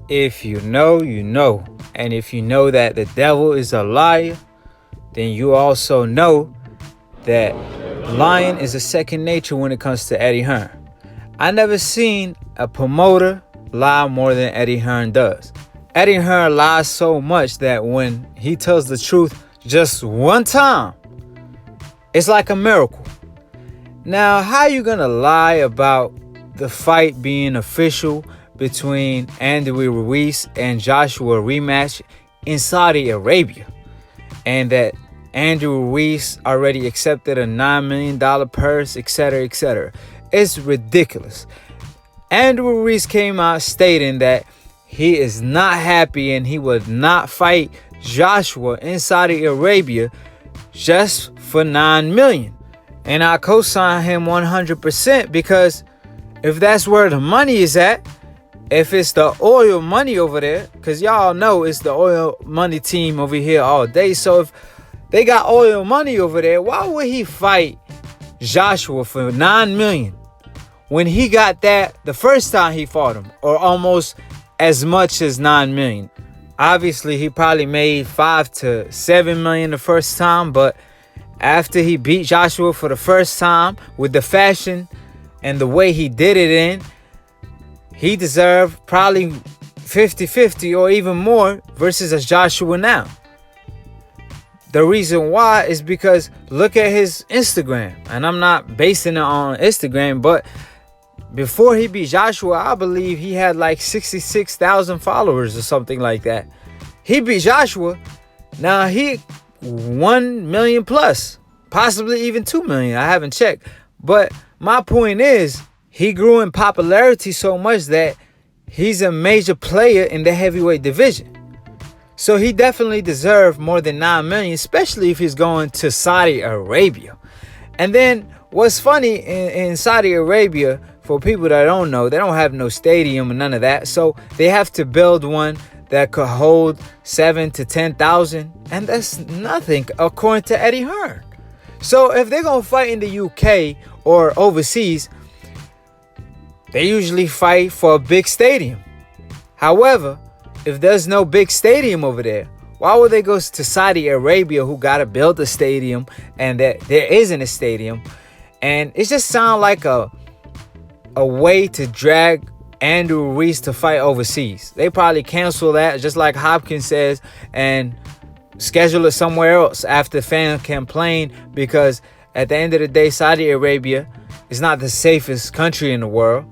If you know, you know. And if you know that the devil is a liar, then you also know that lying is a second nature when it comes to Eddie Hearn. I never seen a promoter lie more than Eddie Hearn does. Eddie Hearn lies so much that when he tells the truth just one time, it's like a miracle. Now, how you gonna lie about the fight being official between Andy Ruiz and Joshua rematch in Saudi Arabia, and that Andrew Ruiz already accepted a $9 million purse, etc., etc.? It's ridiculous. Andrew Ruiz came out stating that he is not happy and he would not fight Joshua in Saudi Arabia just for $9 million. And I co-sign him 100% because if that's where the money is at, if it's the oil money over there, because y'all know it's the oil money team over here all day. So if they got oil money over there, why would he fight Joshua for $9 million when he got that the first time he fought him, or almost as much as $9 million? Obviously, he probably made $5 to $7 million the first time, but after he beat Joshua for the first time with the fashion and the way he did it in, he deserved probably 50-50 or even more versus a Joshua now. The reason why is because look at his Instagram. And I'm not basing it on Instagram, but before he beat Joshua, I believe he had like 66,000 followers or something like that. He beat Joshua. Now he 1 million plus, possibly even 2 million. I haven't checked. But my point is, he grew in popularity so much that he's a major player in the heavyweight division. So he definitely deserved more than $9 million, especially if he's going to Saudi Arabia. And then what's funny in Saudi Arabia, for people that don't know, they don't have no stadium and none of that. So they have to build one that could hold 7,000 to 10,000. And that's nothing according to Eddie Hearn. So if they're going to fight in the UK or overseas, they usually fight for a big stadium. However, if there's no big stadium over there, why would they go to Saudi Arabia, who got to build a stadium, and that there isn't a stadium? And it just sounds like a way to drag Andrew Ruiz to fight overseas. They probably cancel that, just like Hopkins says, and schedule it somewhere else after fans complain, because at the end of the day, Saudi Arabia is not the safest country in the world.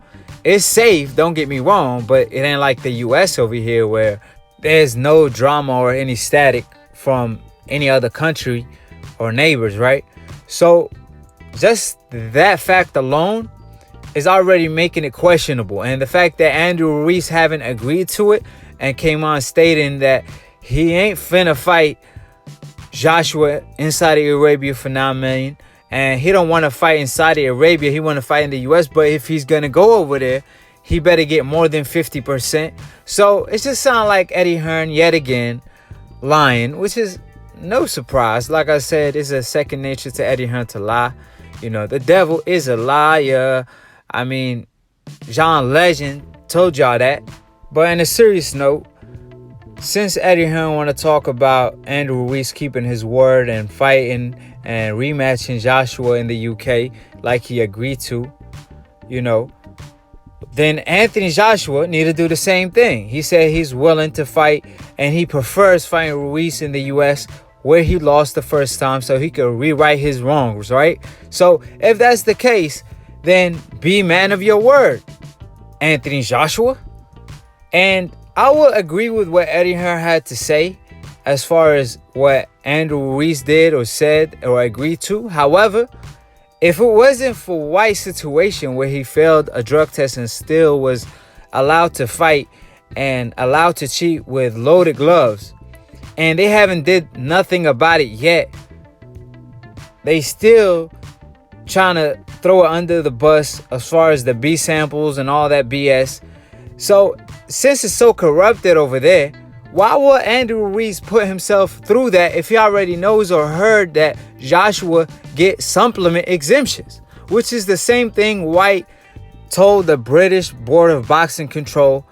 It's safe, don't get me wrong, but it ain't like the US over here where there's no drama or any static from any other country or neighbors, right? So just that fact alone is already making it questionable. And the fact that Andrew Ruiz haven't agreed to it and came on stating that he ain't finna fight Joshua in Saudi Arabia for $9 million. And he don't want to fight in Saudi Arabia. He want to fight in the U.S. But if he's going to go over there, he better get more than 50%. So it just sounds like Eddie Hearn yet again lying, which is no surprise. Like I said, it's a second nature to Eddie Hearn to lie. You know, the devil is a liar. I mean, John Legend told y'all that. But on a serious note, since Eddie Hearn want to talk about Andrew Ruiz keeping his word and fighting and rematching Joshua in the UK like he agreed to, you know, then Anthony Joshua need to do the same thing. He said he's willing to fight and he prefers fighting Ruiz in the US where he lost the first time so he could rewrite his wrongs, right? So if that's the case, then be man of your word, Anthony Joshua. And I will agree with what Eddie Hearn had to say as far as what Andrew Ruiz did or said or agreed to. However, if it wasn't for Whyte's situation where he failed a drug test and still was allowed to fight and allowed to cheat with loaded gloves, and they haven't did nothing about it yet, they still trying to throw it under the bus as far as the B samples and all that BS. So since it's so corrupted over there, why would Andrew Ruiz put himself through that if he already knows or heard that Joshua get supplement exemptions? Which is the same thing Whyte told the British Board of Boxing Control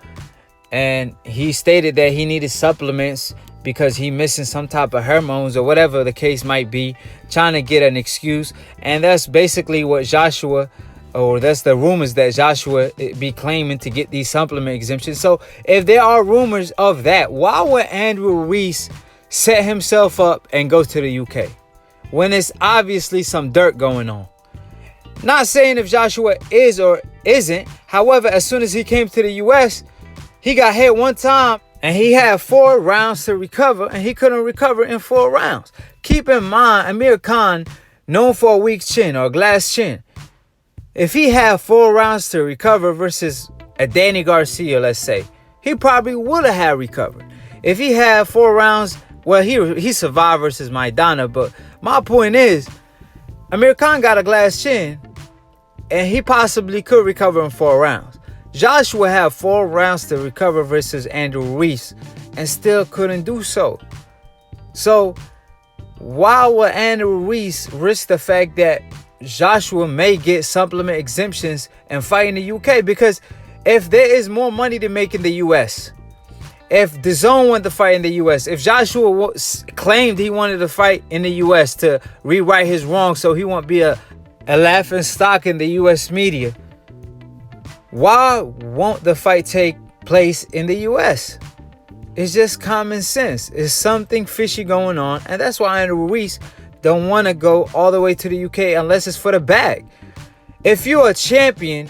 And he stated that he needed supplements because he missing some type of hormones or whatever the case might be, trying to get an excuse. And that's basically what Joshua, or that's the rumors that Joshua be claiming to get these supplement exemptions. So if there are rumors of that, why would Andrew Ruiz set himself up and go to the UK when it's obviously some dirt going on? Not saying if Joshua is or isn't. However, as soon as he came to the US, he got hit one time and he had 4 rounds to recover, and he couldn't recover in 4 rounds. Keep in mind, Amir Khan, known for a weak chin or a glass chin. If he had 4 rounds to recover versus a Danny Garcia, let's say, he probably would have had recovered. If he had 4 rounds, well, he survived versus Maidana. But my point is, Amir Khan got a glass chin, and he possibly could recover in 4 rounds. Joshua had 4 rounds to recover versus Andrew Ruiz and still couldn't do so. So why would Andrew Ruiz risk the fact that Joshua may get supplement exemptions and fight in the UK? Because if there is more money to make in the US, if DAZN wanted to fight in the US, if Joshua claimed he wanted to fight in the US to rewrite his wrongs so he won't be a laughing stock in the US media, why won't the fight take place in the US? It's just common sense. There's something fishy going on, and that's why Andrew Ruiz don't want to go all the way to the UK unless it's for the bag. If you're a champion,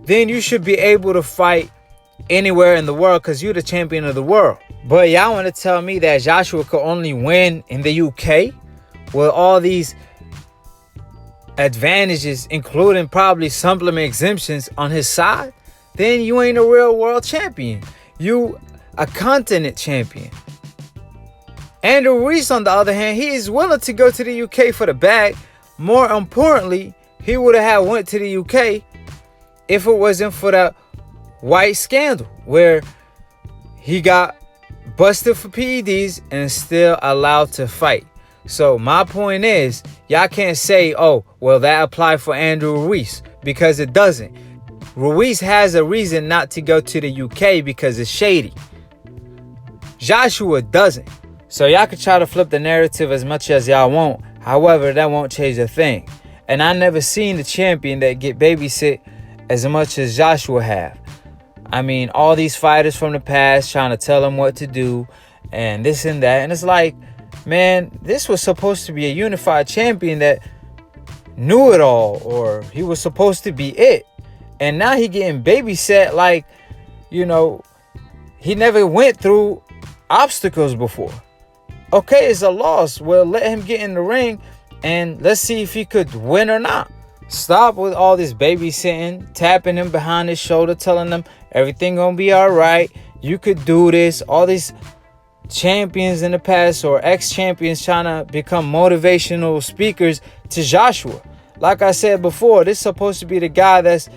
then you should be able to fight anywhere in the world because you're the champion of the world. But y'all want to tell me that Joshua could only win in the UK with all these advantages, including probably supplement exemptions on his side? Then you ain't a real world champion. You a continent champion. Andrew Ruiz, on the other hand, he is willing to go to the UK for the bag. More importantly, he would have went to the UK if it wasn't for that Whyte scandal where he got busted for PEDs and still allowed to fight. So my point is, y'all can't say, oh, well, that applied for Andrew Ruiz, because it doesn't. Ruiz has a reason not to go to the UK because it's shady. Joshua doesn't. So y'all can try to flip the narrative as much as y'all want. However, that won't change a thing. And I never seen the champion that get babysit as much as Joshua have. I mean, all these fighters from the past trying to tell him what to do and this and that. And it's like, man, this was supposed to be a unified champion that knew it all, or he was supposed to be it. And now he getting babysat like, you know, he never went through obstacles before. Okay, it's a loss. Well, let him get in the ring and let's see if he could win or not. Stop with all this babysitting, tapping him behind his shoulder, telling him everything gonna be all right. You could do this. All these champions in the past or ex-champions trying to become motivational speakers to Joshua. Like I said before, this is supposed to be the guy that's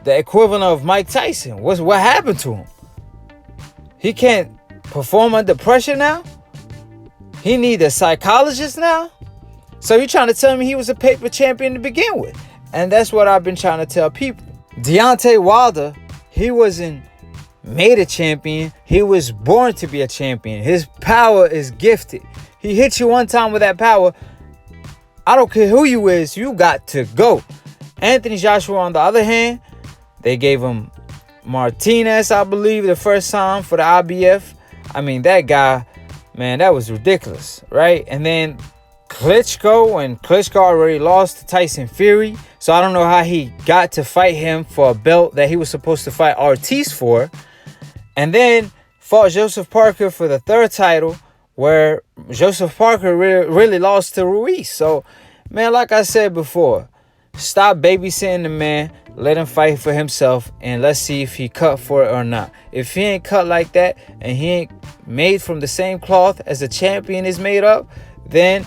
the equivalent of Mike Tyson. What happened to him? He can't perform under pressure now? He need a psychologist now? So you're trying to tell me he was a paper champion to begin with? And that's what I've been trying to tell people. Deontay Wilder, he wasn't made a champion. He was born to be a champion. His power is gifted. He hits you one time with that power. I don't care who you is, you got to go. Anthony Joshua, on the other hand, they gave him Martinez, I believe, the first time for the IBF. I mean, that guy, man, that was ridiculous, right? And then Klitschko already lost to Tyson Fury. So I don't know how he got to fight him for a belt that he was supposed to fight Ortiz for. And then fought Joseph Parker for the third title, where Joseph Parker really lost to Ruiz. So, man, like I said before, stop babysitting the man. Let him fight for himself, and let's see if he cut for it or not. If he ain't cut like that, and he ain't made from the same cloth as a champion is made up, then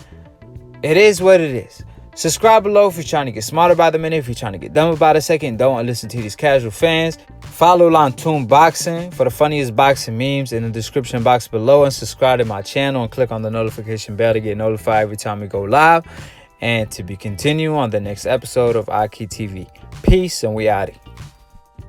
it is what it is. Subscribe below if you're trying to get smarter by the minute. If you're trying to get dumber by the second, don't listen to these casual fans. Follow Lantoon Boxing for the funniest boxing memes in the description box below, and subscribe to my channel and click on the notification bell to get notified every time we go live and to be continued on the next episode of Aki TV. Peace, and we out.